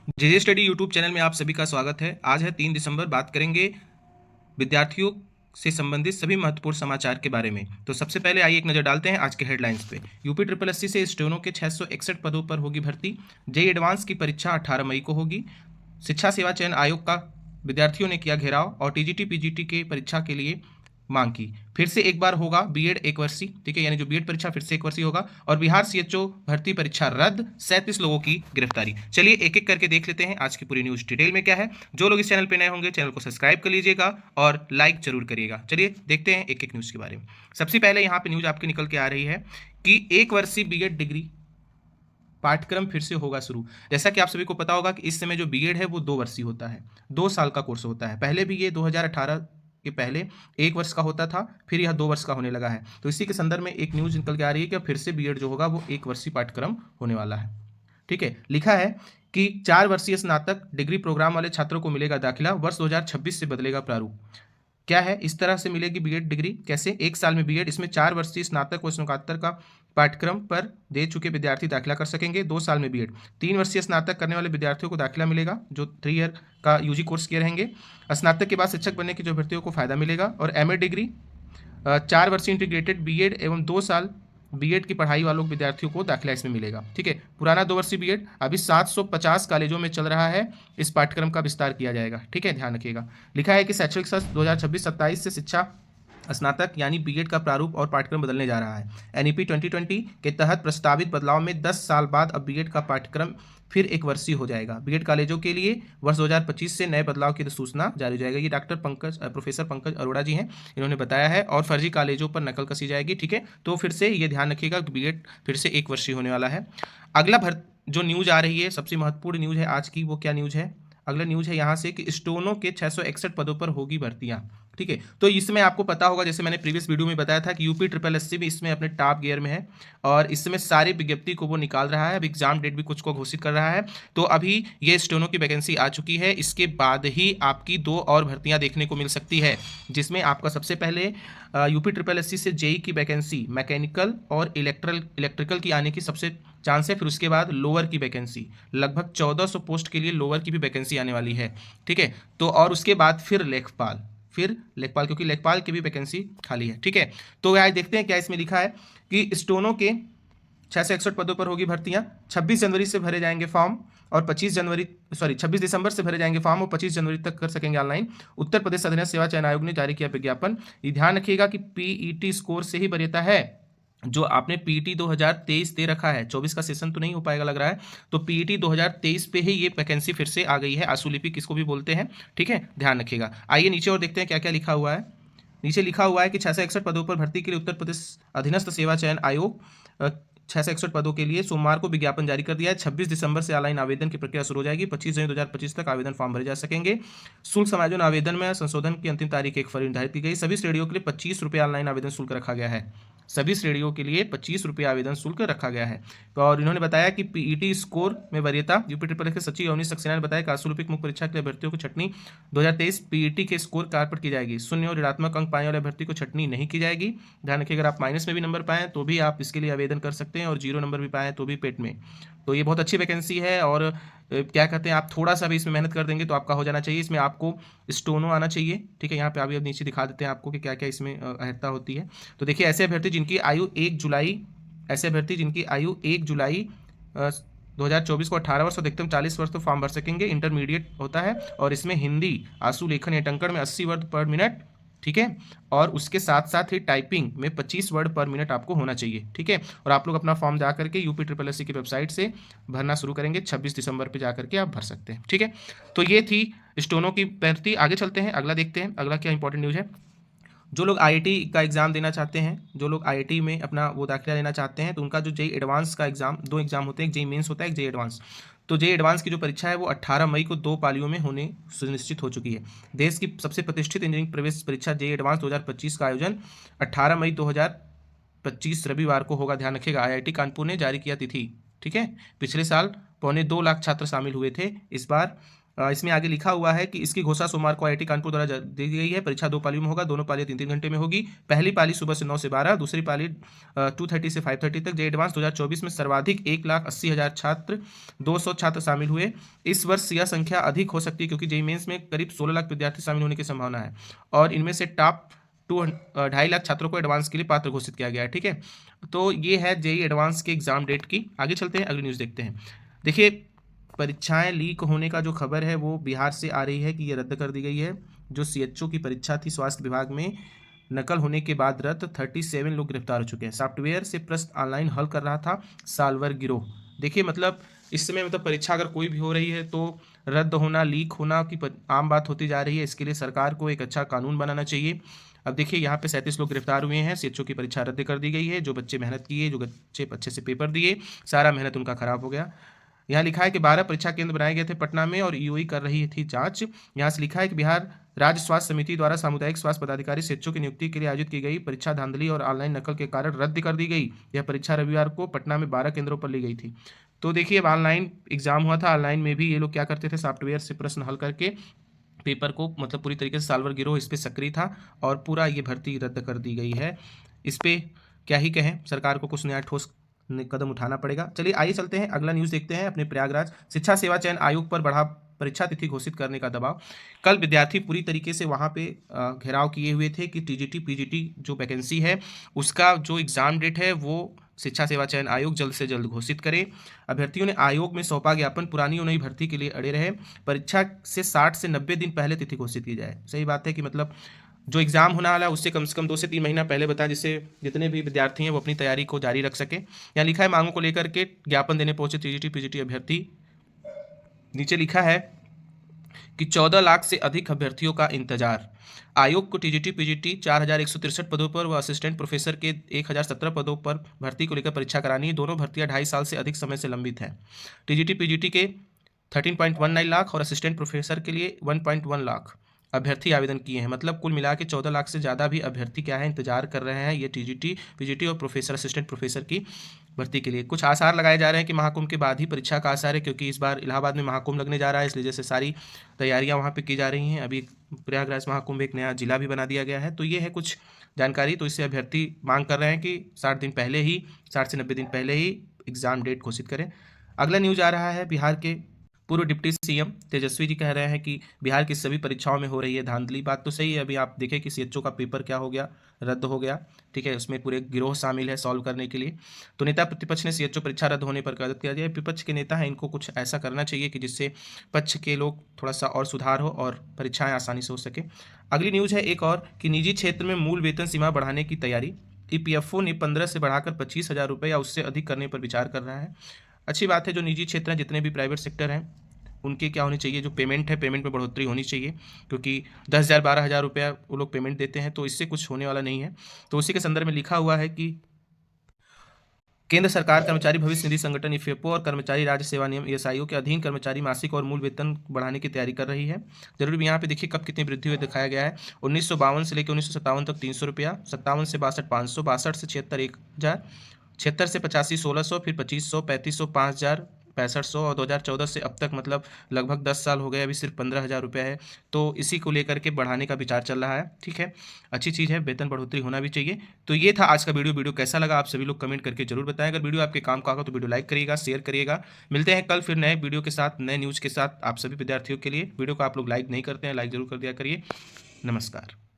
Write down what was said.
जे study YouTube channel में आप सभी का स्वागत है। आज है 3 दिसंबर। बात करेंगे विद्यार्थियों से संबंधित सभी महत्वपूर्ण समाचार के बारे में। तो सबसे पहले आइए एक नज़र डालते हैं आज के हेडलाइंस पे। यूपी ट्रिपल एससी से स्टेनो के 661 पदों पर होगी भर्ती। जेई एडवांस की परीक्षा 18 मई को होगी। शिक्षा सेवा चयन आयोग का विद्यार्थियों ने किया घेराव और टीजीटी पीजीटी के परीक्षा के लिए मांग की। फिर से एक बार होगा बीएड एक वर्षीय, ठीक है, यानी जो बीएड परीक्षा फिर से एक वर्षीय होगा। और बिहार सीएचओ भर्ती परीक्षा रद्द, 37 लोगों की गिरफ्तारी। चलिए एक एक करके देख लेते हैं आज की पूरी न्यूज डिटेल में क्या है। जो लोग इस चैनल पर नए होंगे चैनल को सब्सक्राइब कर लीजिएगा और लाइक जरूर करिएगा। चलिए देखते हैं एक एक न्यूज के बारे में। सबसे पहले यहाँ पे न्यूज आपकी निकल के आ रही है कि एक वर्षीय बीएड डिग्री पाठ्यक्रम फिर से होगा शुरू। जैसा कि आप सभी को पता होगा कि इस समय जो बीएड है वो 2 वर्षीय होता है, 2 साल का कोर्स होता है। पहले भी ये 2018 के पहले 1 वर्ष का होता था, फिर यह 2 वर्ष का होने लगा है। तो इसी के संदर्भ में एक न्यूज निकल के आ रही है कि फिर से बीएड जो होगा वो 1 वर्षीय पाठ्यक्रम होने वाला है। ठीक है, लिखा है कि 4 वर्षीय स्नातक डिग्री प्रोग्राम वाले छात्रों को मिलेगा दाखिला, वर्ष 2026 से बदलेगा प्रारूप। क्या है, इस तरह से मिलेगी बीएड डिग्री कैसे? 1 साल में बीएड, इसमें 4 वर्षीय स्नातक व स्नातकोत्तर का पाठ्यक्रम पर दे चुके विद्यार्थी दाखिला कर सकेंगे। 2 साल में बीएड, 3 वर्षीय स्नातक करने वाले विद्यार्थियों को दाखिला मिलेगा जो 3 ईयर का यूजी कोर्स किए रहेंगे। स्नातक के बाद शिक्षक बनने के जो अभ्यर्थियों को फायदा मिलेगा। और एमए डिग्री, 4 वर्षीय इंटीग्रेटेड बीएड एवं 2 साल बीएड की पढ़ाई वालों विद्यार्थियों को दाखिला इसमें मिलेगा। ठीक है, पुराना 2 वर्षीय बीएड अभी 750 कॉलेजों में चल रहा है, इस पाठ्यक्रम का विस्तार किया जाएगा। ठीक है, ध्यान रखिएगा। लिखा है कि शैक्षणिक सत्र 2026-27 से शिक्षा स्नातक यानी बीएड का प्रारूप और पाठ्यक्रम बदलने जा रहा है। एनईपी 2020 के तहत प्रस्तावित बदलाव में 10 साल बाद अब बीएड का पाठ्यक्रम फिर 1 वर्षीय हो जाएगा। बीएड कॉलेजों के लिए वर्ष 2025 से नए बदलाव की सूचना जारी हो जाएगी। ये प्रोफेसर पंकज अरोड़ा जी हैं, इन्होंने बताया है। और फर्जी कॉलेजों पर नकल कसी जाएगी। ठीक है, तो फिर से ये ध्यान रखिएगा कि बीएड फिर से 1 वर्षीय होने वाला है। अगला जो न्यूज आ रही है, सबसे महत्वपूर्ण न्यूज है आज की, वो क्या न्यूज है? अगला न्यूज है यहाँ से कि स्टोनो के 661 पदों पर होगी भर्तियां। ठीक है, तो इसमें आपको पता होगा, जैसे मैंने प्रीवियस वीडियो में बताया था कि यूपी ट्रिपल एससी भी इसमें अपने टॉप गियर में है और इसमें सारी विज्ञप्ति को वो निकाल रहा है। अब एग्जाम डेट भी कुछ को घोषित कर रहा है। तो अभी ये स्टोनो की वैकेंसी आ चुकी है, इसके बाद ही आपकी 2 और भर्तियां देखने को मिल सकती है, जिसमें आपका सबसे पहले यूपी ट्रिपल एससी से जेई की वैकेंसी मैकेनिकल और इलेक्ट्रिकल की आने की सबसे चांस है। फिर उसके बाद लोअर की वैकेंसी, लगभग 1400 पोस्ट के लिए लोअर की भी वैकेंसी आने वाली है। ठीक है, तो और उसके बाद फिर लेखपाल, क्योंकि लेखपाल की भी वैकेंसी खाली है। ठीक है, तो आज देखते हैं क्या इसमें लिखा है कि स्टोनो के 661 पदों पर होगी भर्तियां। 26 जनवरी से भरे जाएंगे फॉर्म और 26 दिसंबर से भरे जाएंगे फॉर्म और 25 जनवरी तक कर सकेंगे ऑनलाइन। उत्तर प्रदेश अधीनस्थ सेवा चयन आयोग ने जारी किया विज्ञापन। ये ध्यान रखिएगा कि पीईटी स्कोर से ही वरीयता है। जो आपने पीईटी 2023 दे रखा है, 24 का सेशन तो नहीं हो पाएगा लग रहा है, तो पीईटी 2023 पे ही ये वैकेंसी फिर से आ गई है। आशुलिपि किसको भी बोलते हैं। ठीक है, ध्यान रखिएगा। आइए नीचे और देखते हैं क्या क्या लिखा हुआ है। नीचे लिखा हुआ है कि 661 पदों पर भर्ती के लिए उत्तर प्रदेश अधीनस्थ सेवा चयन आयोग 661 पदों के लिए सोमवार को विज्ञापन जारी कर दिया है। 26 दिसंबर से ऑनलाइन आवेदन की प्रक्रिया शुरू हो जाएगी। 25 जनवरी 2025 तक आवेदन फॉर्म भरे जा सकेंगे। शुल्क समायोजन आवेदन में संशोधन की अंतिम तारीख 1 फरवरी निर्धारित की गई। सभी श्रेणियों के लिए 25 रुपये ऑनलाइन आवेदन शुल्क रखा गया है। सभी श्रेणियों के लिए 25 रुपये आवेदन शुल्क रखा गया है। और इन्होंने बताया कि पीईटी स्कोर में वरीयता, यूपी ट्रिपल के सचिव अवनीश सक्सेना ने बताया कि आशुलिपिक मुख्य परीक्षा के लिए अभ्यर्थियों को छटनी 2023 पीईटी के स्कोर कार्ड पर की जाएगी। शून्य और ऋणात्मक अंक पाने वाले अभ्यर्थी को छटनी नहीं की जाएगी। ध्यान रखिए, अगर आप माइनस में भी नंबर पाएं तो भी आप इसके लिए आवेदन कर सकते हैं और 0 नंबर भी पाएं तो भी पेट में। तो ये बहुत अच्छी वैकेंसी है और क्या कहते हैं, आप थोड़ा सा भी इसमें मेहनत कर देंगे तो आपका हो जाना चाहिए। इसमें आपको स्टोनो आना चाहिए। ठीक है, यहाँ पे अभी अब नीचे दिखा देते हैं आपको कि क्या क्या इसमें अहर्ता होती है। तो देखिए, ऐसे अभ्यर्थी जिनकी आयु 1 जुलाई 2024 को 18 वर्ष और अधिकतम 40 वर्ष तो फॉर्म भर सकेंगे। इंटरमीडिएट होता है और इसमें हिंदी, आंसू लेखन या टंकण में 80 वर्ड पर मिनट। ठीक है, और उसके साथ साथ ही टाइपिंग में 25 वर्ड पर मिनट आपको होना चाहिए। ठीक है, और आप लोग अपना फॉर्म जा करके यूपी ट्रिपल एससी की वेबसाइट से भरना शुरू करेंगे। 26 दिसंबर पे जा करके आप भर सकते हैं। ठीक है, तो ये थी स्टोनो की भर्ती। आगे चलते हैं, अगला देखते हैं अगला क्या इंपॉर्टेंट न्यूज़ है। जो लोग आईआईटी का एग्ज़ाम देना चाहते हैं, जो लोग आईआईटी में अपना वो दाखिला लेना चाहते हैं, तो उनका जो जेई एडवांस का एग्ज़ाम, 2 एग्ज़ाम होते हैं, एक जेई मेंस होता है, एक जेई एडवांस। तो जेई एडवांस की जो परीक्षा है वो 18 मई को 2 पालियों में होने सुनिश्चित हो चुकी है। देश की सबसे प्रतिष्ठित इंजीनियरिंग प्रवेश परीक्षा जेई एडवांस 2025 का आयोजन 18 मई 2025 रविवार को होगा। ध्यान रखिएगा, आईआईटी कानपुर ने जारी किया तिथि। ठीक है, पिछले साल 2.25 लाख छात्र शामिल हुए थे, इस बार इसमें आगे लिखा हुआ है कि इसकी घोषणा सोमवार को IIT कानपुर द्वारा दी गई है। परीक्षा 2 पालियों में होगा, दोनों पालियां 3-3 घंटे में होगी। पहली पाली सुबह से 9 से 12, दूसरी पाली 2:30 से 5:30 तक। जे एडवांस 2024 में सर्वाधिक 1,80,000 छात्र 200 छात्र शामिल हुए। इस वर्ष यह संख्या अधिक हो सकती है क्योंकि जेईई मेंस में करीब 16 लाख विद्यार्थी शामिल होने की संभावना है और इनमें से टॉप 2.5 लाख छात्रों को एडवांस के लिए पात्र घोषित किया गया है। ठीक है, तो ये है जेईई एडवांस के एग्जाम डेट की। आगे चलते हैं, अगली न्यूज़ देखते हैं। देखिए, परीक्षाएं लीक होने का जो खबर है वो बिहार से आ रही है कि ये रद्द कर दी गई है। जो CHO की परीक्षा थी स्वास्थ्य विभाग में, नकल होने के बाद रद्द। 37 लोग गिरफ्तार हो चुके हैं। सॉफ्टवेयर से प्रश्न ऑनलाइन हल कर रहा था साल्वर गिरोह। देखिए, मतलब इस समय मतलब परीक्षा अगर कोई भी हो रही है तो रद्द होना, लीक होना की आम बात होती जा रही है। इसके लिए सरकार को एक अच्छा कानून बनाना चाहिए। अब देखिए, यहाँ पे 37 लोग गिरफ्तार हुए हैं। CHO की परीक्षा रद्द कर दी गई है। जो बच्चे मेहनत किए, जो बच्चे अच्छे से पेपर दिए, सारा मेहनत उनका खराब हो गया। यहाँ लिखा है कि 12 परीक्षा केंद्र बनाए गए थे पटना में और EOE कर रही थी जांच। यहाँ से लिखा है कि बिहार राज्य स्वास्थ्य समिति द्वारा सामुदायिक स्वास्थ्य पदाधिकारी CHO की नियुक्ति के लिए आयोजित की गई परीक्षा धांधली और ऑनलाइन नकल के कारण रद्द कर दी गई। यह परीक्षा रविवार को पटना में 12 केंद्रों पर ली गई थी। तो देखिए, अब ऑनलाइन एग्जाम हुआ था। ऑनलाइन में भी ये लोग क्या करते थे, सॉफ्टवेयर से प्रश्न हल करके पेपर को मतलब पूरी तरीके से साल्वर गिरोह इस पर सक्रिय था और पूरा ये भर्ती रद्द कर दी गई है। इस पर क्या ही कहें, सरकार को कुछ नया ठोस कदम उठाना पड़ेगा। चलिए आइए चलते हैं, अगला न्यूज़ देखते हैं। अपने प्रयागराज शिक्षा सेवा चयन आयोग पर बढ़ा परीक्षा तिथि घोषित करने का दबाव। कल विद्यार्थी पूरी तरीके से वहाँ पे घेराव किए हुए थे कि TGT PGT जो वैकेंसी है उसका जो एग्ज़ाम डेट है वो शिक्षा सेवा चयन आयोग जल्द से जल्द घोषित करे। अभ्यर्थियों ने आयोग में सौंपा ज्ञापन, पुरानी और नई भर्ती के लिए अड़े रहे। परीक्षा से 60 से 90 दिन पहले तिथि घोषित की जाए। सही बात है कि मतलब जो एग्ज़ाम होने वाला है उससे कम से कम 2 से 3 महीना पहले बताएं, जिससे जितने भी विद्यार्थी हैं वो अपनी तैयारी को जारी रख सके। यहाँ लिखा है, मांगों को लेकर के ज्ञापन देने पहुंचे TGT PGT अभ्यर्थी। नीचे लिखा है कि 14 लाख से अधिक अभ्यर्थियों का इंतजार। आयोग को TGT PGT 4,163 पदों पर व असिस्टेंट प्रोफेसर के 1,017 पदों पर भर्ती को लेकर परीक्षा करानी है। दोनों भर्तियां 2.5 साल से अधिक समय से लंबित हैं। TGT PGT के 13.19 लाख और असिस्टेंट प्रोफेसर के लिए 1.1 लाख अभ्यर्थी आवेदन किए हैं। मतलब कुल मिला के 14 लाख से ज़्यादा भी अभ्यर्थी क्या है, इंतजार कर रहे हैं ये TGT PGT और प्रोफेसर असिस्टेंट प्रोफेसर की भर्ती के लिए। कुछ आसार लगाए जा रहे हैं कि महाकुंभ के बाद ही परीक्षा का आसार है, क्योंकि इस बार इलाहाबाद में महाकुंभ लगने जा रहा है, इसलिए जैसे सारी तैयारियां वहाँ पे की जा रही हैं। अभी प्रयागराज महाकुंभ एक नया जिला भी बना दिया गया है। तो ये है कुछ जानकारी। तो इससे अभ्यर्थी मांग कर रहे हैं कि 60 से 90 दिन पहले ही एग्ज़ाम डेट घोषित करें। अगला न्यूज़ आ रहा है, बिहार के पूर्व डिप्टी CM तेजस्वी जी कह रहे हैं कि बिहार की सभी परीक्षाओं में हो रही है धांधली। बात तो सही है। अभी आप देखें कि CHO का पेपर क्या हो गया, रद्द हो गया। ठीक है, उसमें पूरे गिरोह शामिल है सॉल्व करने के लिए। तो नेता प्रतिपक्ष ने CHO परीक्षा रद्द होने पर स्वागत किया जाए। विपक्ष के नेता हैं, इनको कुछ ऐसा करना चाहिए कि जिससे पक्ष के लोग थोड़ा सा और सुधार हो और परीक्षाएं आसानी से हो सके। अगली न्यूज़ है एक और कि निजी क्षेत्र में मूल वेतन सीमा बढ़ाने की तैयारी। EPFO ने 15 से बढ़ाकर 25,000 रुपये या उससे अधिक करने पर विचार कर रहा है। अच्छी बात है। जो निजी क्षेत्र हैं, जितने भी प्राइवेट सेक्टर हैं, उनके क्या होनी चाहिए, जो पेमेंट है, पेमेंट में बढ़ोतरी होनी चाहिए, क्योंकि 10,000 12,000 रुपया वो लोग पेमेंट देते हैं, तो इससे कुछ होने वाला नहीं है। तो उसी के संदर्भ में लिखा हुआ है कि केंद्र सरकार कर्मचारी भविष्य निधि संगठन EPFO और कर्मचारी राज्य सेवा नियम ESIO के अधीन कर्मचारी मासिक और मूल वेतन बढ़ाने की तैयारी कर रही है। जरूर भी यहाँ पे देखिए कब कितनी वृद्धि हुई दिखाया गया है। 1952 से लेकर 1957 तक 300 रुपया, 57 से 62 500, 62 से 76 1,000, 76 से 85 1,600, फिर 2500, 3500, 5,000, 6500 और 2014 से अब तक मतलब लगभग 10 साल हो गए, अभी सिर्फ 15,000 रुपये है। तो इसी को लेकर के बढ़ाने का विचार चल रहा है। ठीक है, अच्छी चीज़ है, वेतन बढ़ोतरी होना भी चाहिए। तो ये था आज का वीडियो कैसा लगा आप सभी लोग कमेंट करके जरूर बताएं। अगर वीडियो आपके काम का होगा तो वीडियो लाइक करिएगा, शेयर करिएगा। मिलते हैं कल फिर नए वीडियो के साथ, नए न्यूज़ के साथ आप सभी विद्यार्थियों के लिए। वीडियो को आप लोग लाइक नहीं करते हैं, लाइक जरूर कर दिया करिए। नमस्कार।